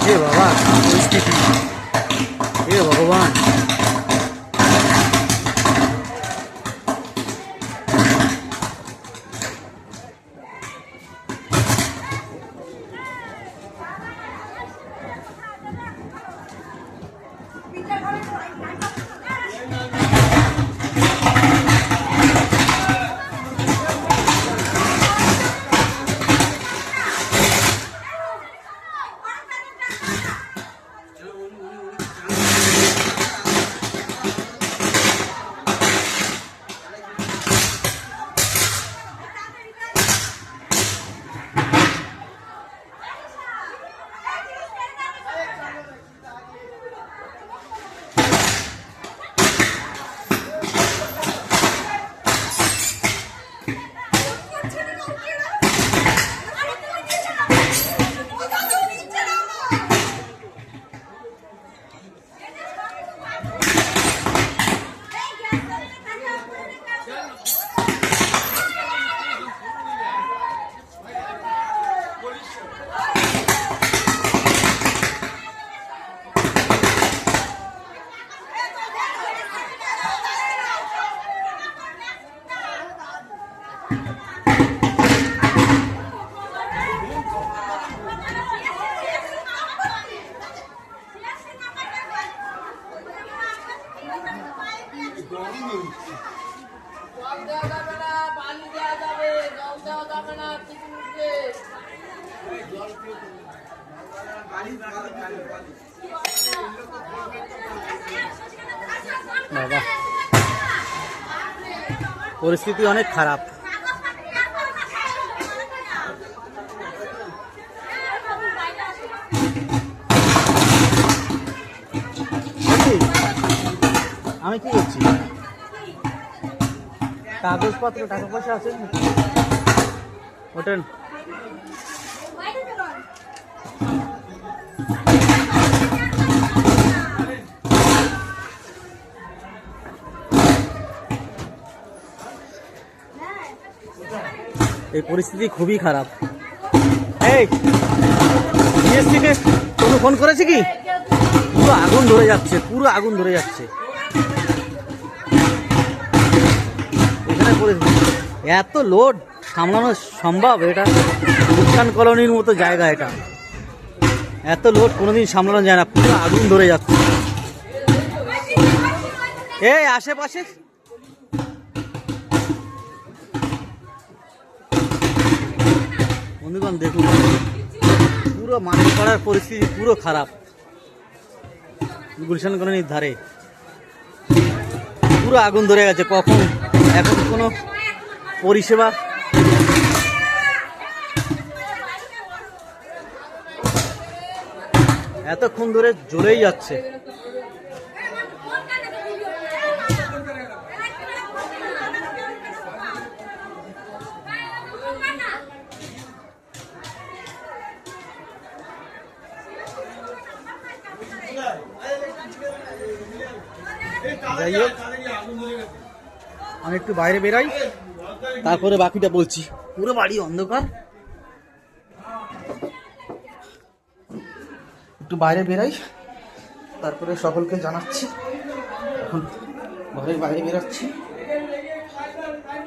हे बाबा परिस्थिति, हे भगवान। বাবা পরিস্থিতি অনেক খারাপ। আমি কি করছি? কাগজপত্র টাকা পয়সা আছে ওঠেন। এই পরিস্থিতি খুবই খারাপ। এই বিএস থেকে কোনো ফোন করেছে কি? পুরো আগুন ধরে যাচ্ছে, পুরো আগুন ধরে যাচ্ছে। এখানে এত লোড সামলানো সম্ভব? এটা গুলশান কলোনির মতো জায়গা, এটা এত লোড কোনোদিন সামলানো যায় না। পুরো আগুন ধরে যাচ্ছে। এই আশেপাশে বন্ধুগণ দেখুন, পুরো মানুষ পাড়ার পরিস্থিতি পুরো খারাপ। গুলশান কলোনির ধারে পুরো আগুন ধরে গেছে। কখন এখন কোনো পরিষেবা এতক্ষণ ধরে জ্বলেই যাচ্ছে। যাই হোক, আমি একটু বাইরে বেরাই, তারপরে বাকিটা বলছি। পুরো বাড়ি অন্ধকার, একটু বাইরে বেরাই, তারপরে সকলকে জানাচ্ছি। এখন ঘরের বাইরে বেরাচ্ছি।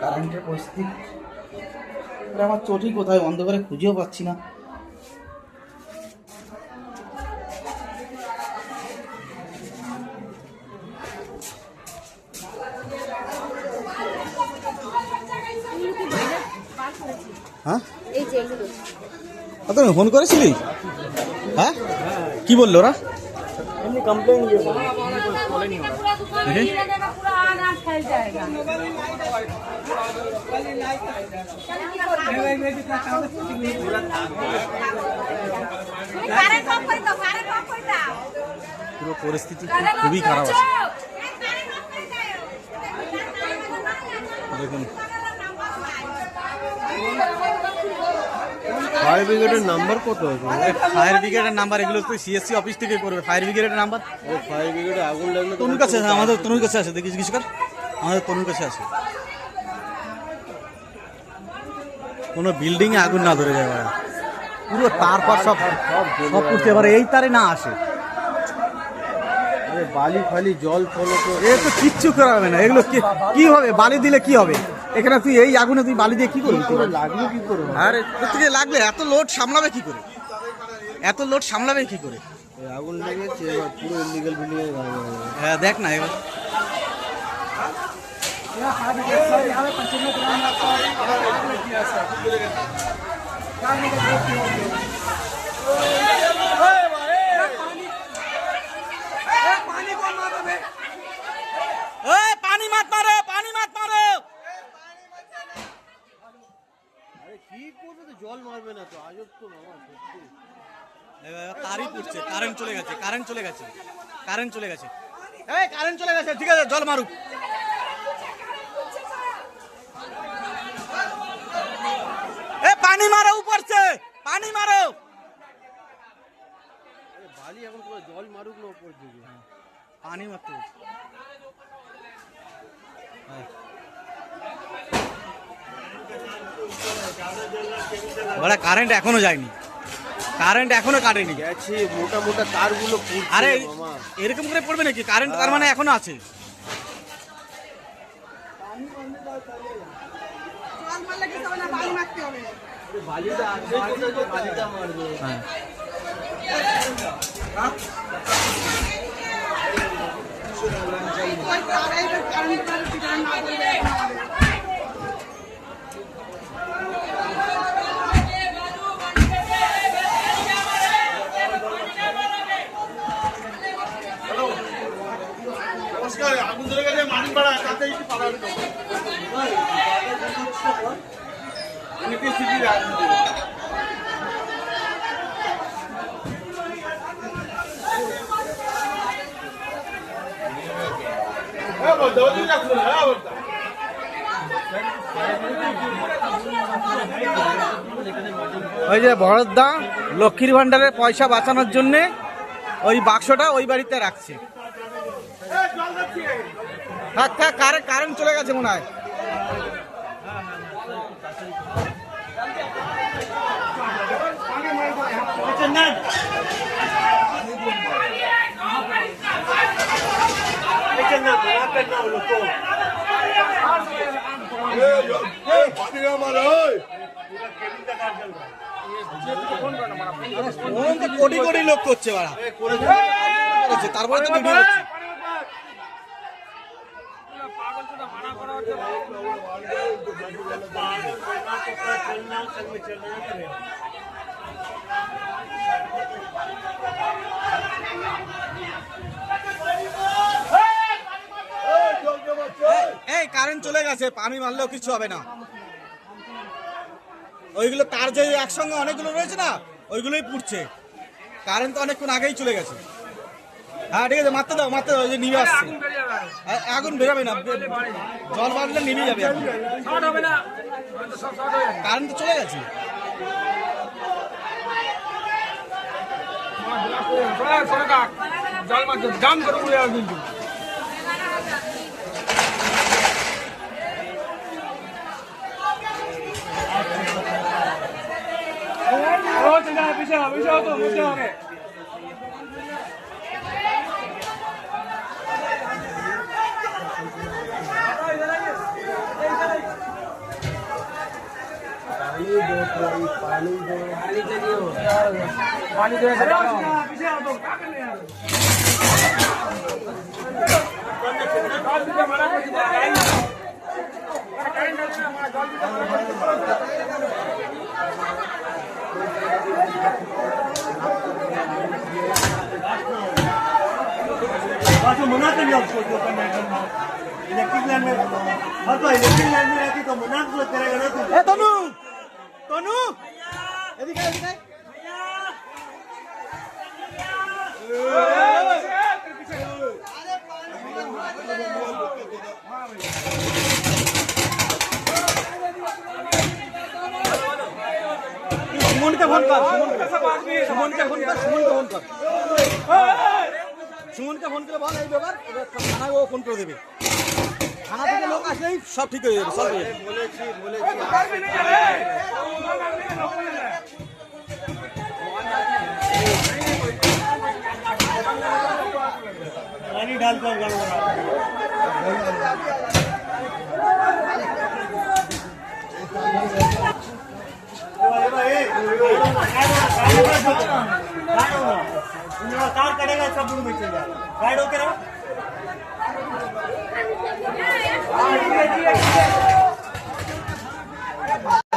কারেন্টের পরিস্থিতি আমার চটি কোথায়, অন্ধকারে খুঁজেও পাচ্ছি না। হ্যাঁ তুমি ফোন করেছিলি? হ্যাঁ কি বললো ওরা? কমপ্লেন পুরো পরিস্থিতি খুবই খারাপ আছে। দেখুন ফায়ার ব্রিগেডের নাম্বার কত? ফায়ার ব্রিগেডের নাম্বার এগুলো তো সিএসসি অফিস থেকে করবে। ফায়ার ব্রিগেডের নাম্বার, ফায়ার ব্রিগেডে আগুন লাগলে তনুর কাছে আছে, আমাদের তনুর কাছে আছে। দেখিস কিছু কর, আমাদের তনুর কাছে আছে। কোনো বিল্ডিংয়ে আগুন না ধরে যায়। পুরো তারপর সব সব করতে পারে, এই তারে না আসে। আরে বালি ফালি জল ফল তো এ তো কিচ্ছু করা হবে না, এগুলো কি হবে? বালি দিলে কি হবে? এখানে তুই এই আগুনে তুই বালি দিয়ে কি করবি? লাগলো কি করবো? আরে থেকে লাগলে এত লোড সামলাবে কি করে? এত লোড সামলাবে কি করে? এই আগুন লেগেছে, এবার পুরো ইলিগাল বিল্ডিং এ হ্যাঁ দেখ না এবার। পানি মাত মারো, পানি মাত মারো। আরে কি করবে তো, জল মারবে না তো, আজব তো মামা সত্যি। তারই পড়ছে, কারেন্ট চলে গেছে, কারেন্ট চলে গেছে, কারেন্ট চলে গেছে, এই কারেন্ট চলে গেছে। ঠিক আছে, জল মারুক। এ পানি মারো উপর সে, পানি মারো। আরে বালি এখন পুরো জল মারুক না উপর দিকে। পানি মারতে বলছে। বড়া কারেন্ট এখনো যায়নি, কারেন্ট এখনো কাটেনি। গেছে, মোটা মোটা তারগুলো পুড়ছে আরে মামা। এরকম করে পড়বে নাকি? কারেন্ট তার মানে এখনো আছে। বালিটা আছে, বালিটা মারবে। হ্যাঁ আগুন ধরে গেছে, মানি পাড়া তাতে একটু পাড়া দিত। অনেকে সিটি আগুন ধরে। হ্যাঁ বলতে ওই দিন রাখলো, হ্যাঁ বলতে। ওই যে ভরতদা লক্ষ্মীর ভান্ডারের পয়সা বাঁচানোর জন্যে ওই বাক্সটা ওই বাড়িতে রাখছে। থাক থাক, কারেন্ট চলে গেছে মনে হয়। কোটি কোটি লোক করছে বাড়া, তারপরে তো ভিডিও হচ্ছে। এই কারেন্ট চলে গেছে, পানি মারলেও কিছু হবে না। ওইগুলো তার যে একসঙ্গে অনেকগুলো রয়েছে না, ওইগুলোই পুড়ছে। কারেন্ট তো অনেকক্ষণ আগেই চলে গেছে। হ্যাঁ ঠিক আছে, মারতে দাও, মারতে দাও, যে নিভে আসছে। আগুন বেরোবে না, জল বাড়লে নিভে যাবে। কারেন্ট তো চলে গেছে। জল মারছে, জাম করে উড়ে আসবে কিন্তু। পিছিয়ে তো বুঝতে হবে। पानी दे मना कर लिया उसको जो करना है करना। इलेक्ट्रिक लाइन में और तो इलेक्ट्रिक लाइन में रहती तो मना करेगा ना तू। এ তনু, তনু এদিকে এদিকে। সুমনকে ফোন কর, সুমনকে ফোন কর, সুমনকে ফোন কর। সুমনকে ফোন করে বল এই ব্যাপার, থানায় ও ফোন করে দেবে। থানা থেকে লোক আসলেই সব ঠিক হয়ে যাবে, সব হয়ে যাবে। বলেছি मिट्टी डालकर गड़बड़ा कार करेगा सब में चल जाएगा गाइड होके रहो